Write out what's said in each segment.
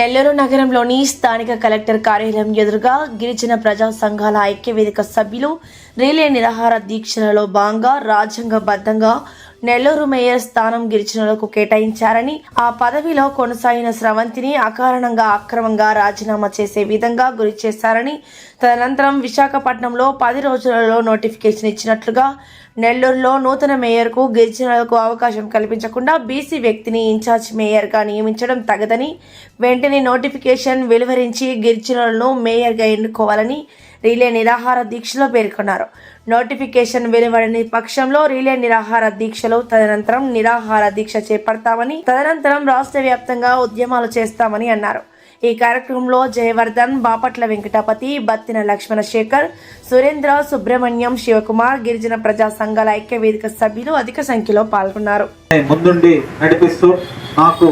నెల్లూరు నగరంలోని స్థానిక కలెక్టర్ కార్యాలయం ఎదురుగా గిరిజన ప్రజా సంఘాల ఐక్యవేదిక సభ్యులు రిలే నిరాహార దీక్షలలో భాగంగా రాజ్యాంగబద్ధంగా నెల్లూరు మేయర్ స్థానం గిరిజనులకు కేటాయించారని, ఆ పదవిలో కొనసాగిన స్రవంతిని అకారణంగా అక్రమంగా రాజీనామా చేసే విధంగా గురి చేశారని, తదనంతరం విశాఖపట్నంలో 10 రోజులలో నోటిఫికేషన్ ఇచ్చినట్లుగా నెల్లూరులో నూతన మేయర్కు గిరిజనులకు అవకాశం కల్పించకుండా బీసీ వ్యక్తిని ఇన్ఛార్జ్ మేయర్గా నియమించడం తగదని, వెంటనే నోటిఫికేషన్ వెలువరించి గిరిజనులను మేయర్గా ఎన్నుకోవాలని రిలే నిరాహార దీక్షలో పేర్కొన్నారు. నోటిఫికేషన్ వెలువడని పక్షంలో రిలే నిరాహార దీక్షలు తదనంతరం నిరాహార దీక్ష చేపడతామని, తదనంతరం రాష్ట్ర వ్యాప్తంగా ఉద్యమాలు చేస్తామని అన్నారు. ఈ కార్యక్రమంలో జయవర్ధన్, బాపట్ల వెంకటపతి, బత్తిన లక్ష్మణ శేఖర్, సురేంద్ర, సుబ్రహ్మణ్యం, శివకుమార్, గిరిజన ప్రజా సంఘాల ఐక్యవేదిక సభ్యులు అధిక సంఖ్యలో పాల్గొన్నారు. ముందుండి నడిపిస్తూ నాకు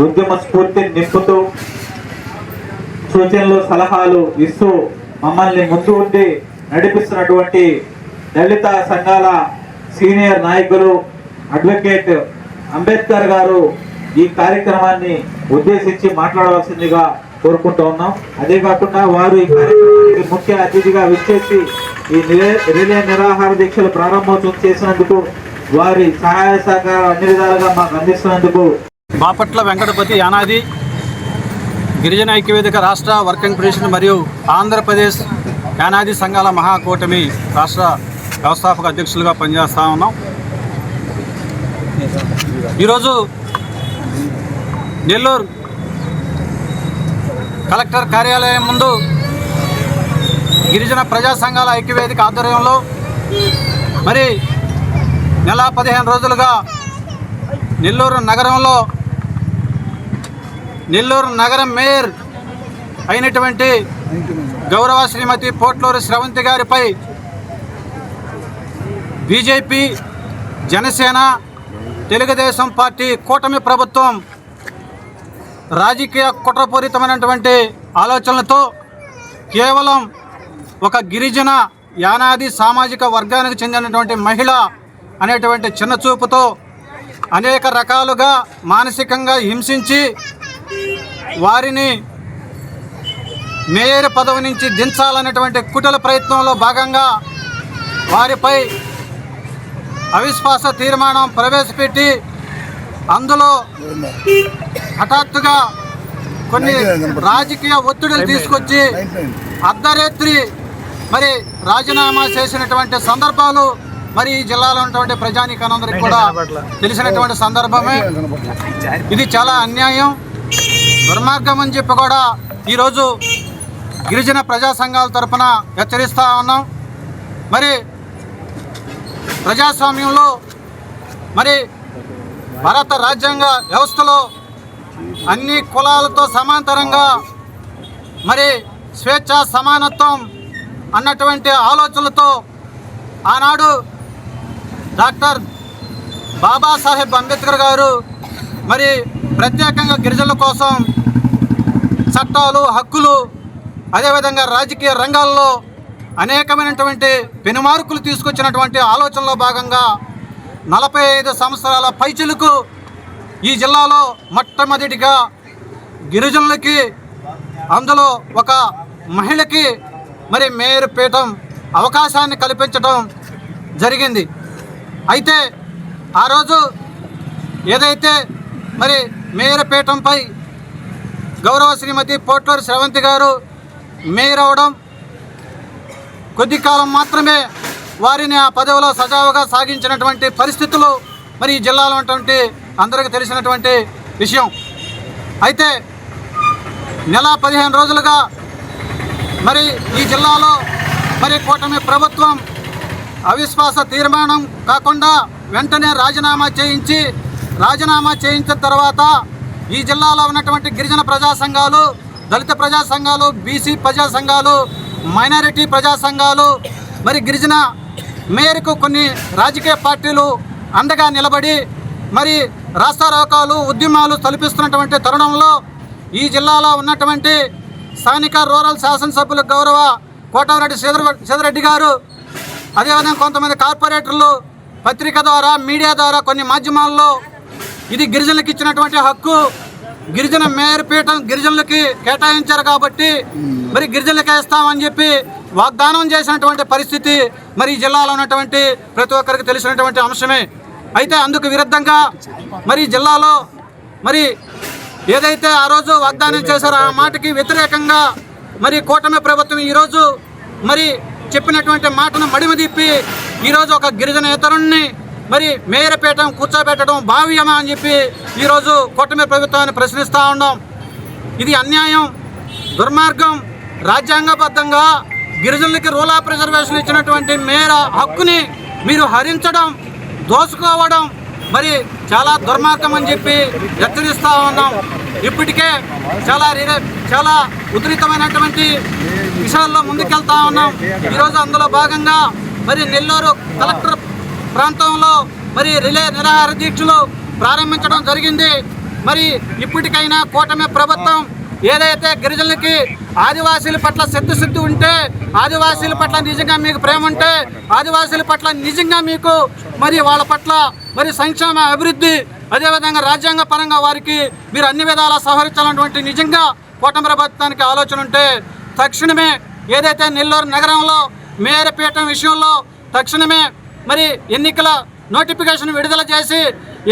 ఉద్యమ స్ఫూర్తిని నింపుతూ సూచనలు సలహాలు ఇస్తూ మమ్మల్ని ముందు ఉండి నడిపిస్తున్నటువంటి దళిత సంఘాల సీనియర్ నాయకులు అడ్వకేట్ అంబేద్కర్ గారు ఈ కార్యక్రమాన్ని ఉద్దేశించి మాట్లాడవలసిందిగా కోరుకుంటూ ఉన్నాం. అదే కాకుండా వారు ఈ కార్యక్రమానికి ముఖ్య అతిథిగా విచ్చేసి ఈ రిలే నిరాహార దీక్షలు ప్రారంభోత్సవం చేసినందుకు, వారి సహాయ సహకారాలు అన్ని విధాలుగా మాకు అందిస్తున్నందుకు బాపట్ల వెంకటపతి యానాది గిరిజన ఐక్యవేదిక రాష్ట్ర వర్కింగ్ ప్రెసిడెంట్ మరియు ఆంధ్రప్రదేశ్ యానాది సంఘాల మహాకూటమి రాష్ట్ర వ్యవస్థాపక అధ్యక్షులుగా పనిచేస్తూ ఉన్నాం. ఈరోజు నెల్లూరు కలెక్టర్ కార్యాలయం ముందు గిరిజన ప్రజా సంఘాల ఐక్యవేదిక ఆధ్వర్యంలో మరి నెల 15 రోజులుగా నెల్లూరు నగరం మేయర్ అయినటువంటి గౌరవ శ్రీమతి పోట్లూరి స్రవంతి గారిపై బీజేపీ, జనసేన, తెలుగుదేశం పార్టీ కూటమి ప్రభుత్వం రాజకీయ కుట్రపూరితమైనటువంటి ఆలోచనలతో కేవలం ఒక గిరిజన యానాది సామాజిక వర్గానికి చెందినటువంటి మహిళ అనేటువంటి చిన్న చూపుతో అనేక రకాలుగా మానసికంగా హింసించి వారిని మేయర్ పదవి నుంచి దించాలనేటువంటి కుటిల ప్రయత్నంలో భాగంగా వారిపై అవిశ్వాస తీర్మానం ప్రవేశపెట్టి అందులో హఠాత్తుగా కొన్ని రాజకీయ ఒత్తిడులు తీసుకొచ్చి అర్ధరాత్రి మరి రాజీనామా చేసినటువంటి సందర్భాలు మరి ఈ జిల్లాలో ఉన్నటువంటి ప్రజానీకానందరికీ కూడా తెలిసినటువంటి సందర్భమే. ఇది చాలా అన్యాయం, దుర్మార్గం అని చెప్పి కూడా ఈరోజు గిరిజన ప్రజా సంఘాల తరఫున హెచ్చరిస్తూ ఉన్నాం. మరి ప్రజాస్వామ్యంలో మరి భారత రాజ్యాంగ వ్యవస్థలో అన్ని కులాలతో సమాంతరంగా మరి స్వేచ్ఛ, సమానత్వం అన్నటువంటి ఆలోచనలతో ఆనాడు డాక్టర్ బాబాసాహెబ్ అంబేద్కర్ గారు మరి ప్రత్యేకంగా గిరిజనుల కోసం చట్టాలు, హక్కులు, అదేవిధంగా రాజకీయ రంగాల్లో అనేకమైనటువంటి పెనుమార్పులు తీసుకొచ్చినటువంటి ఆలోచనలో భాగంగా 45 సంవత్సరాల పైచిలకు ఈ జిల్లాలో మొట్టమొదటిగా గిరిజనులకి, అందులో ఒక మహిళకి మరి మేయర్ పీఠం అవకాశాన్ని కల్పించడం జరిగింది. అయితే ఆ రోజు ఏదైతే మరి మేయర్ పీఠంపై గౌరవ శ్రీమతి పోట్లూరి స్రవంతి గారు మేయర్ అవడం, కొద్ది కాలం మాత్రమే వారిని ఆ పదవిలో సజావుగా సాగించినటువంటి పరిస్థితులు మరి ఈ జిల్లాలో ఉన్నటువంటి అందరికీ తెలిసినటువంటి విషయం. అయితే నెల 15 రోజులుగా మరి ఈ జిల్లాలో మరి కూటమి ప్రభుత్వం అవిశ్వాస తీర్మానం కాకుండా వెంటనే రాజీనామా చేయించిన తర్వాత ఈ జిల్లాలో ఉన్నటువంటి గిరిజన ప్రజా సంఘాలు, దళిత ప్రజా సంఘాలు, బీసీ ప్రజా సంఘాలు, మైనారిటీ ప్రజా సంఘాలు, మరి గిరిజన మేయర్కు కొన్ని రాజకీయ పార్టీలు అండగా నిలబడి మరి రాస్తారోకాలు, ఉద్యమాలు తలపిస్తున్నటువంటి తరుణంలో ఈ జిల్లాలో ఉన్నటువంటి స్థానిక రూరల్ శాసనసభ్యులు గౌరవ కోటమిరెడ్డి శ్రీధర్రెడ్డి గారు, అదేవిధంగా కొంతమంది కార్పొరేటర్లు పత్రిక ద్వారా, మీడియా ద్వారా, కొన్ని మాధ్యమాల్లో ఇది గిరిజనులకు ఇచ్చినటువంటి హక్కు, గిరిజన మేయర్ పీఠం గిరిజనులకి కేటాయించారు కాబట్టి మరి గిరిజనులకే ఇస్తామని చెప్పి వాగ్దానం చేసినటువంటి పరిస్థితి మరి ఈ జిల్లాలో ఉన్నటువంటి ప్రతి ఒక్కరికి తెలిసినటువంటి అంశమే. అయితే అందుకు విరుద్ధంగా మరి జిల్లాలో మరి ఏదైతే ఆ రోజు వాగ్దానం చేశారో ఆ మాటకి వ్యతిరేకంగా మరి కూటమి ప్రభుత్వం ఈరోజు మరి చెప్పినటువంటి మాటను మడిమ తిప్పి ఈరోజు ఒక గిరిజనేతరుణ్ణి మరి మేయర్ పీఠం కూర్చోబెట్టడం భావ్యమా అని చెప్పి ఈరోజు కూటమి ప్రభుత్వాన్ని ప్రశ్నిస్తూ ఉన్నాం. ఇది అన్యాయం, దుర్మార్గం. రాజ్యాంగబద్ధంగా గిరిజనులకి రూల్ ఆఫ్ రిజర్వేషన్ ఇచ్చినటువంటి మేయర్ హక్కుని మీరు హరించడం, దోచుకోవడం మరి చాలా దుర్మార్గం అని చెప్పి హెచ్చరిస్తూ ఉన్నాం. ఇప్పటికే చాలా ఉధృతమైనటువంటి విషయాల్లో ముందుకెళ్తా ఉన్నాం. ఈరోజు అందులో భాగంగా మరి నెల్లూరు కలెక్టర్ ప్రాంతంలో మరి రిలే నిరాహార దీక్షలు ప్రారంభించడం జరిగింది. మరి ఇప్పటికైనా కూటమి ప్రభుత్వం ఏదైతే గిరిజనులకి ఆదివాసీల పట్ల సిద్ధశుద్ధి ఉంటే, ఆదివాసీల పట్ల నిజంగా మీకు ప్రేమ ఉంటే, ఆదివాసీల పట్ల నిజంగా మీకు మరి వాళ్ళ పట్ల మరి సంక్షేమ అభివృద్ధి, అదేవిధంగా రాజ్యాంగ పరంగా వారికి మీరు అన్ని విధాలా సహకరించాలన్నటువంటి నిజంగా కూటమి ప్రభుత్వానికి ఆలోచన ఉంటే తక్షణమే ఏదైతే నెల్లూరు నగరంలో మేయర్ పీఠం విషయంలో తక్షణమే మరి ఎన్నికల నోటిఫికేషన్ విడుదల చేసి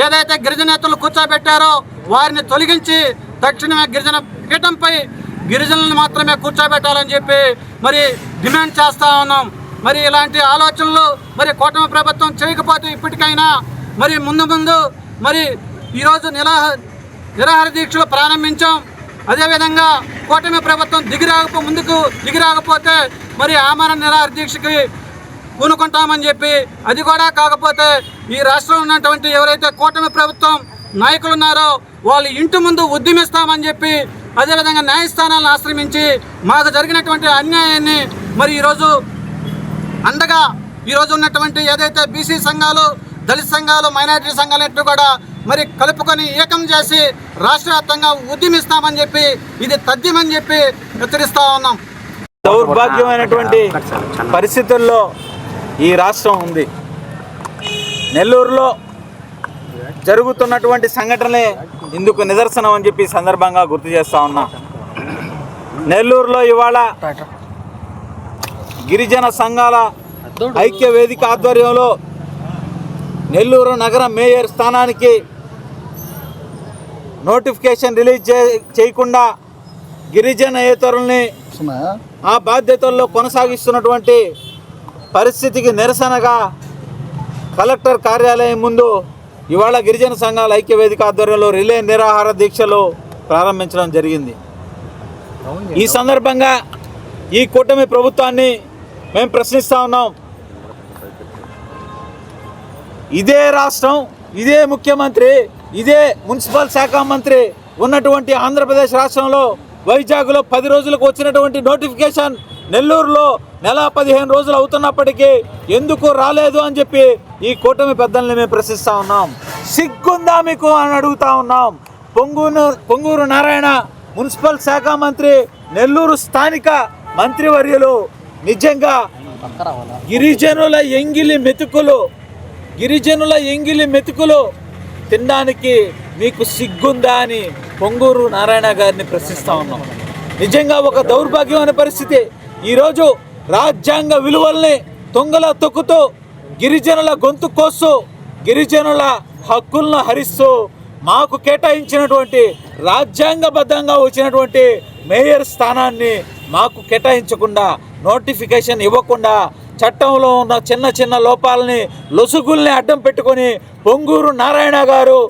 ఏదైతే గిరిజనేతలు కూర్చోబెట్టారో వారిని తొలగించి తక్షణమే గిరిజన పీఠంపై గిరిజనులను మాత్రమే కూర్చోబెట్టాలని చెప్పి మరి డిమాండ్ చేస్తూ ఉన్నాం. మరి ఇలాంటి ఆలోచనలు మరి కూటమి ప్రభుత్వం చేయకపోతే ఇప్పటికైనా మరి ముందు మరి ఈరోజు నిరాహార దీక్షలు ప్రారంభించాం. అదేవిధంగా కూటమి ప్రభుత్వం ముందుకు దిగిరాకపోతే మరి ఆమరణ నిరాహార దీక్షకి పూనుకుంటామని చెప్పి, అది కూడా కాకపోతే ఈ రాష్ట్రంలో ఉన్నటువంటి ఎవరైతే కూటమి ప్రభుత్వం నాయకులు ఉన్నారో వాళ్ళు ఇంటి ముందు ఉద్యమిస్తామని చెప్పి, అదేవిధంగా న్యాయస్థానాలను ఆశ్రమించి మాకు జరిగినటువంటి అన్యాయాన్ని మరి ఈరోజు అండగా ఈరోజు ఉన్నటువంటి ఏదైతే బీసీ సంఘాలు, దళిత సంఘాలు, మైనారిటీ సంఘాలన్నింటినీ కూడా మరి కలుపుకొని ఏకం చేసి రాష్ట్ర వ్యాప్తంగా ఉద్యమిస్తామని చెప్పి, ఇది తథ్యమని చెప్పి హెచ్చరిస్తూ ఉన్నాం. దౌర్భాగ్యమైనటువంటి పరిస్థితుల్లో ఈ రాష్ట్రం ఉంది. నెల్లూరులో జరుగుతున్నటువంటి సంఘటనలే ఇందుకు నిదర్శనం అని చెప్పి సందర్భంగా గుర్తు చేస్తూ ఉన్నా. నెల్లూరులో ఇవాళ గిరిజన సంఘాల ఐక్య వేదిక ఆధ్వర్యంలో నెల్లూరు నగర మేయర్ స్థానానికి నోటిఫికేషన్ రిలీజ్ చేయకుండా గిరిజనేతరుల్ని ఆ బాధ్యతల్లో కొనసాగిస్తున్నటువంటి పరిస్థితికి నిరసనగా కలెక్టర్ కార్యాలయం ముందు ఇవాళ గిరిజన సంఘాల ఐక్య వేదిక ఆధ్వర్యంలో రిలే నిరాహార దీక్షలు ప్రారంభించడం జరిగింది. ఈ సందర్భంగా ఈ కూటమి ప్రభుత్వాన్ని మేము ప్రశ్నిస్తూ ఉన్నాం. ఇదే రాష్ట్రం, ఇదే ముఖ్యమంత్రి, ఇదే మున్సిపల్ శాఖ మంత్రి ఉన్నటువంటి ఆంధ్రప్రదేశ్ రాష్ట్రంలో వైజాగ్లో 10 రోజులకు వచ్చినటువంటి నోటిఫికేషన్ నెల్లూరులో నెల 15 రోజులు అవుతున్నప్పటికీ ఎందుకు రాలేదు అని చెప్పి ఈ కూటమి పెద్దల్ని మేము ప్రశ్నిస్తూ ఉన్నాం. సిగ్గుందా మీకు అని అడుగుతా ఉన్నాం. పొంగూరు నారాయణ మున్సిపల్ శాఖ మంత్రి, నెల్లూరు స్థానిక మంత్రివర్యులు నిజంగా గిరిజనుల ఎంగిలి మెతుకులు తినడానికి మీకు సిగ్గుందా అని పొంగూరు నారాయణ గారిని ప్రశ్నిస్తూ ఉన్నాం. నిజంగా ఒక దౌర్భాగ్యమైన పరిస్థితి. ఈరోజు రాజ్యాంగ విలువల్ని తొంగలో తొక్కుతూ గిరిజనుల గొంతు కోస్తూ గిరిజనుల హక్కులను హరిస్తూ మాకు కేటాయించినటువంటి రాజ్యాంగబద్ధంగా వచ్చినటువంటి మేయర్ స్థానాన్ని మాకు కేటాయించకుండా, నోటిఫికేషన్ ఇవ్వకుండా, చట్టంలో ఉన్న చిన్న లోపాలని, లొసుగుల్ని అడ్డం పెట్టుకొని పొంగూరు నారాయణ గారు,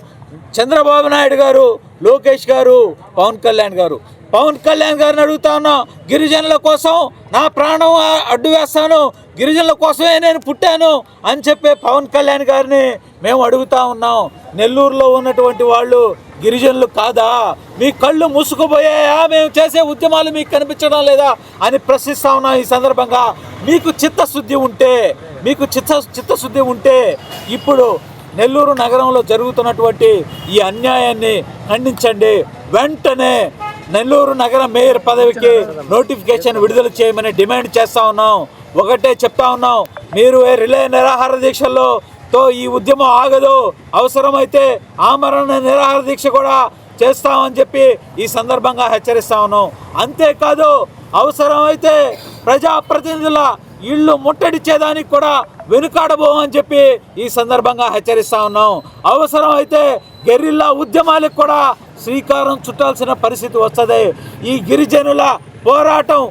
చంద్రబాబు నాయుడు గారు, లోకేష్ గారు, పవన్ కళ్యాణ్ గారిని అడుగుతా ఉన్నా. గిరిజనుల కోసం నా ప్రాణం అడ్డు వేస్తాను, గిరిజనుల కోసమే నేను పుట్టాను అని చెప్పే పవన్ కళ్యాణ్ గారిని మేము అడుగుతా ఉన్నాం. నెల్లూరులో ఉన్నటువంటి వాళ్ళు గిరిజనులు కాదా? మీ కళ్ళు మూసుకుపోయాయా? మేము చేసే ఉద్యమాలు మీకు కనిపించడం లేదా అని ప్రశ్నిస్తా ఉన్నాం. ఈ సందర్భంగా మీకు చిత్తశుద్ధి ఉంటే ఇప్పుడు నెల్లూరు నగరంలో జరుగుతున్నటువంటి ఈ అన్యాయాన్ని ఖండించండి. వెంటనే నెల్లూరు నగర మేయర్ పదవికి నోటిఫికేషన్ విడుదల చేయమని డిమాండ్ చేస్తూ ఉన్నాం. ఒకటే చెప్తా ఉన్నాం, మీరు రిలే నిరాహార దీక్షల్లో ఈ ఉద్యమం ఆగదు. అవసరమైతే ఆమరణ నిరాహార దీక్ష కూడా చేస్తామని చెప్పి ఈ సందర్భంగా హెచ్చరిస్తా ఉన్నాం. అంతేకాదు అవసరమైతే ప్రజాప్రతినిధుల ఇళ్ళు ముట్టడిచ్చేదానికి కూడా వెనుకాడబోమని చెప్పి ఈ సందర్భంగా హెచ్చరిస్తా ఉన్నాం. అవసరమైతే గెరిల్లా ఉద్యమాలకు కూడా శ్రీకారం చుట్టాల్సిన పరిస్థితి వస్తుంది. ఈ గిరిజనుల పోరాటం